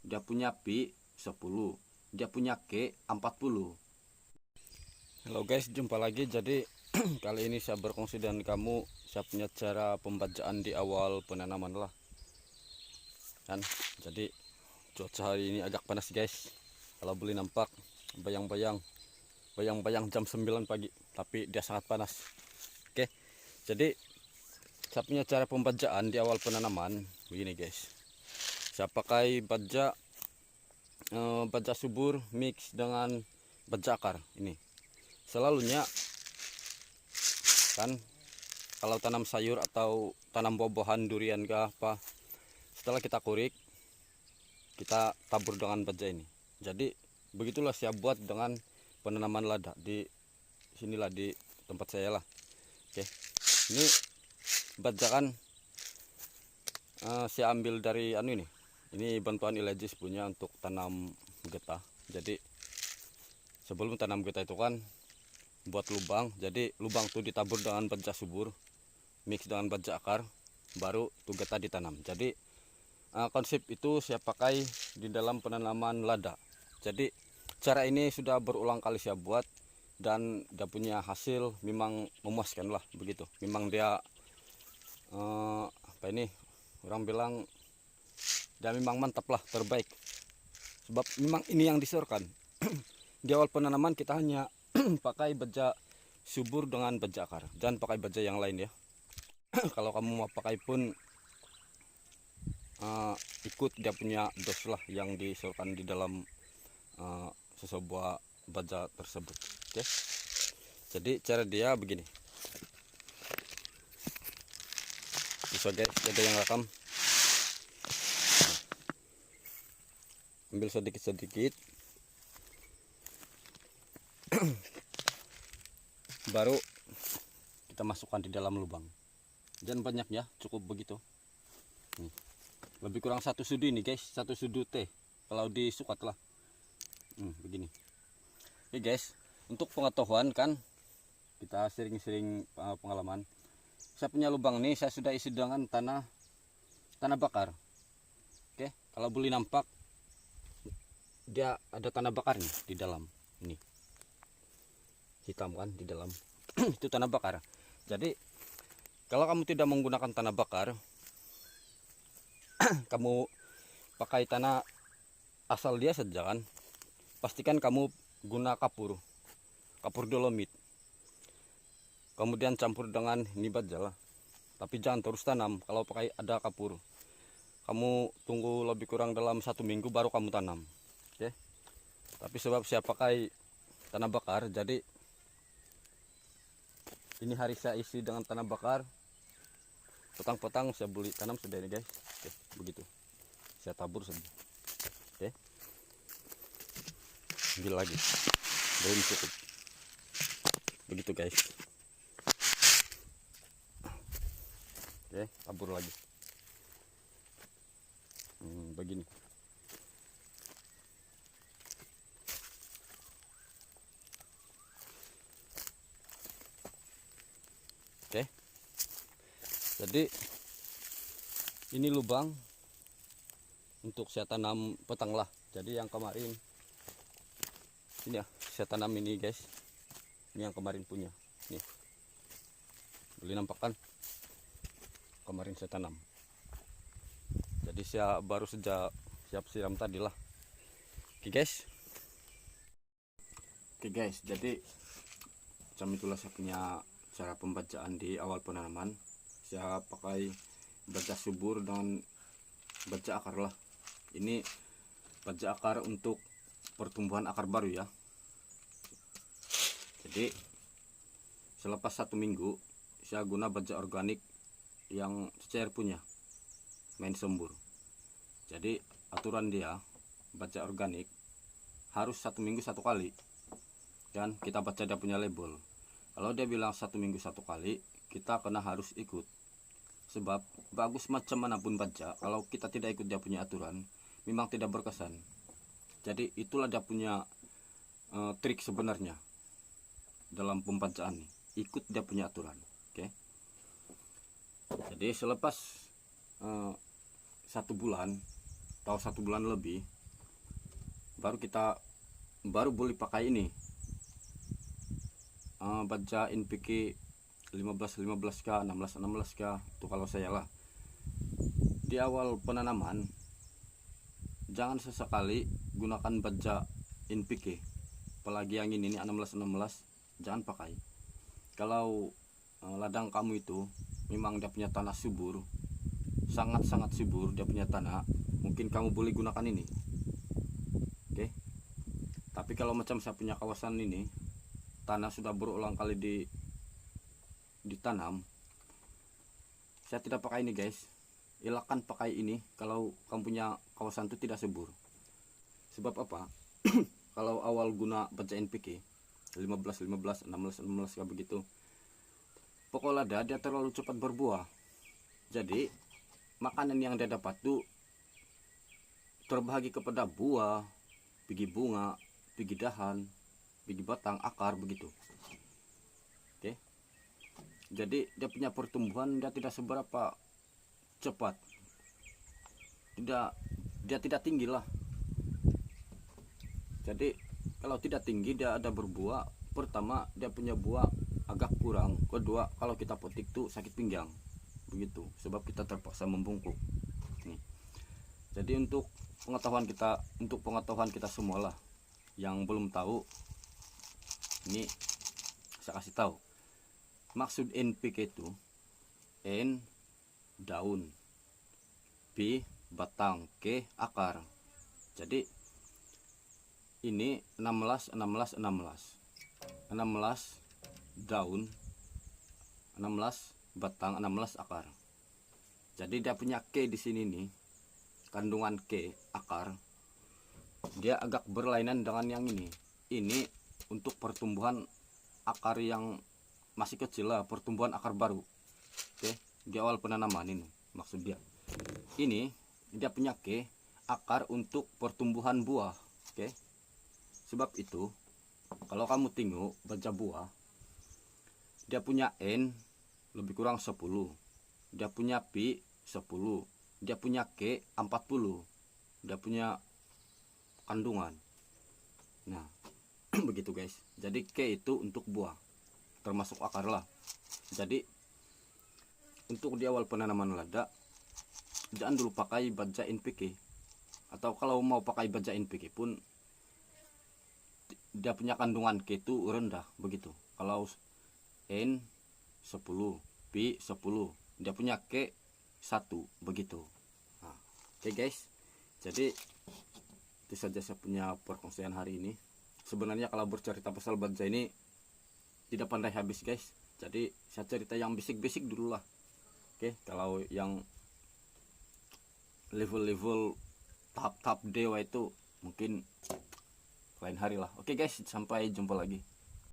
dia punya pi 10, dia punya K 40. Halo guys, jumpa lagi. Jadi kali ini saya berkongsi dengan kamu, saya punya cara pembajaan di awal penanaman lah kan. Jadi cuaca hari ini agak panas guys, kalau boleh nampak bayang-bayang jam 9 pagi, tapi dia sangat panas. Oke, jadi saya punya cara pembajaan di awal penanaman begini guys. Saya pakai baja baja subur mix dengan baja akar. Ini selalunya kan, kalau tanam sayur atau tanam buah-buahan, durian kah apa, setelah kita kurik, kita tabur dengan baja ini. Jadi begitulah saya buat dengan penanaman lada di sinilah, di tempat saya lah. Oke, ini baja kan saya ambil dari ini bantuan Illegis punya untuk tanam getah. Jadi sebelum tanam getah itu kan buat lubang, jadi lubang tuh ditabur dengan baja subur mix dengan baja akar, baru tuh getah ditanam. Jadi konsep itu saya pakai di dalam penanaman lada. Jadi cara ini sudah berulang kali saya buat dan dia punya hasil memang memuaskan lah begitu. Memang dia orang bilang dia memang mantap lah, terbaik. Sebab memang ini yang disorkan. Di awal penanaman kita hanya pakai baja subur dengan baja akar, jangan pakai baja yang lain ya. Kalau kamu mau pakai pun ikut dia punya dos lah yang disorkan di dalam sesebuah baja tersebut. Oke, jadi cara dia begini. Bisa guys, ada yang rekam. Ambil sedikit-sedikit, baru kita masukkan di dalam lubang. Jangan banyak ya, cukup begitu. Nih, lebih kurang 1 sudu ini guys, 1 sudu teh kalau disukat lah. Begini. Oke guys, untuk pengetahuan kan, kita sering-sering pengalaman. Saya punya lubang nih, saya sudah isi dengan tanah bakar. Oke, kalau boleh nampak dia ada tanah bakar nih di dalam. Ini hitam kan di dalam. Itu tanah bakar. Jadi kalau kamu tidak menggunakan tanah bakar, kamu pakai tanah asal dia saja kan, pastikan kamu guna kapur dolomit, kemudian campur dengan ini baja lah. Tapi jangan terus tanam. Kalau pakai ada kapur, kamu tunggu lebih kurang dalam 1 minggu baru kamu tanam. Oke, tapi sebab saya pakai tanah bakar, jadi ini hari saya isi dengan tanah bakar, potang-potang saya boleh tanam sudah ini guys. Oke, begitu saya tabur saja. Oke, ambil lagi, belum cukup, begitu guys. Oke, tabur lagi. Begini. Oke, jadi ini lubang untuk saya tanam petang lah. Jadi yang kemarin ini ya saya tanam ini guys, ini yang kemarin punya nih, boleh nampak kan, kemarin saya tanam. Jadi saya baru saja siap siram tadi lah. Oke guys, jadi macam itulah saya punya cara pembajaan di awal penanaman. Saya pakai baja subur dan baja akar lah. Ini baja akar untuk pertumbuhan akar baru ya. Jadi selepas 1 minggu saya guna baja organik yang cair punya main sembur. Jadi aturan dia baja organik harus 1 minggu 1 kali, dan kita baca dia punya label. Kalau dia bilang 1 minggu 1 kali, kita kena harus ikut. Sebab bagus macam manapun baja, kalau kita tidak ikut dia punya aturan, memang tidak berkesan. Jadi itulah dia punya trik sebenarnya dalam pembajaan nih. Ikut dia punya aturan. Oke. Jadi selepas 1 bulan atau 1 bulan lebih, baru boleh pakai ini baja NPK 15 kah, 16 kah, itu kalau saya lah. Di awal penanaman jangan sesekali gunakan baja NPK, apalagi yang ini 16 jangan pakai. Kalau ladang kamu itu memang dia punya tanah subur, sangat-sangat subur dia punya tanah, mungkin kamu boleh gunakan ini. Oke. Tapi kalau macam saya punya kawasan ini, tanah sudah berulang kali ditanam, saya tidak pakai ini guys. Elakkan pakai ini kalau kamu punya kawasan itu tidak subur. Sebab apa? Kalau awal guna baja NPK 15, 16 kayak begitu, pokok lada dia terlalu cepat berbuah. Jadi makanan yang dia dapat tuh terbagi kepada buah, biji bunga, biji dahan, biji batang, akar begitu. Oke. Jadi dia punya pertumbuhan dia tidak seberapa cepat. Dia tidak tinggi lah. Jadi kalau tidak tinggi dia ada berbuah, pertama dia punya buah agak kurang, kedua kalau kita petik tuh sakit pinggang begitu, sebab kita terpaksa membungkuk. Nih. Jadi untuk pengetahuan kita semua lah yang belum tahu, ini saya kasih tahu. Maksud NPK itu N daun, P batang, K akar. Jadi ini 16 daun, 16 batang, 16 akar. Jadi dia punya K di sini nih, kandungan K akar. Dia agak berlainan dengan yang ini. Ini untuk pertumbuhan akar yang masih kecil lah, pertumbuhan akar baru. Oke, di awal penanaman ini maksud dia. Ini dia punya K akar untuk pertumbuhan buah. Oke. Sebab itu kalau kamu tengok baja buah, dia punya N lebih kurang 10, dia punya P 10, dia punya K 40, dia punya kandungan. Nah begitu guys. Jadi K itu untuk buah, termasuk akar lah. Jadi untuk di awal penanaman lada jangan dulu pakai baja NPK, atau kalau mau pakai baja NPK pun dia punya kandungan K itu rendah begitu. Kalau N 10, P 10, dia punya K 1 begitu. Nah, oke guys, jadi itu saja saya punya perkongsian hari ini. Sebenarnya kalau bercerita pasal baja ini tidak pandai habis guys, jadi saya cerita yang basic dulu lah. Oke, kalau yang level tahap dewa itu mungkin lain hari lah. Oke guys, sampai jumpa lagi.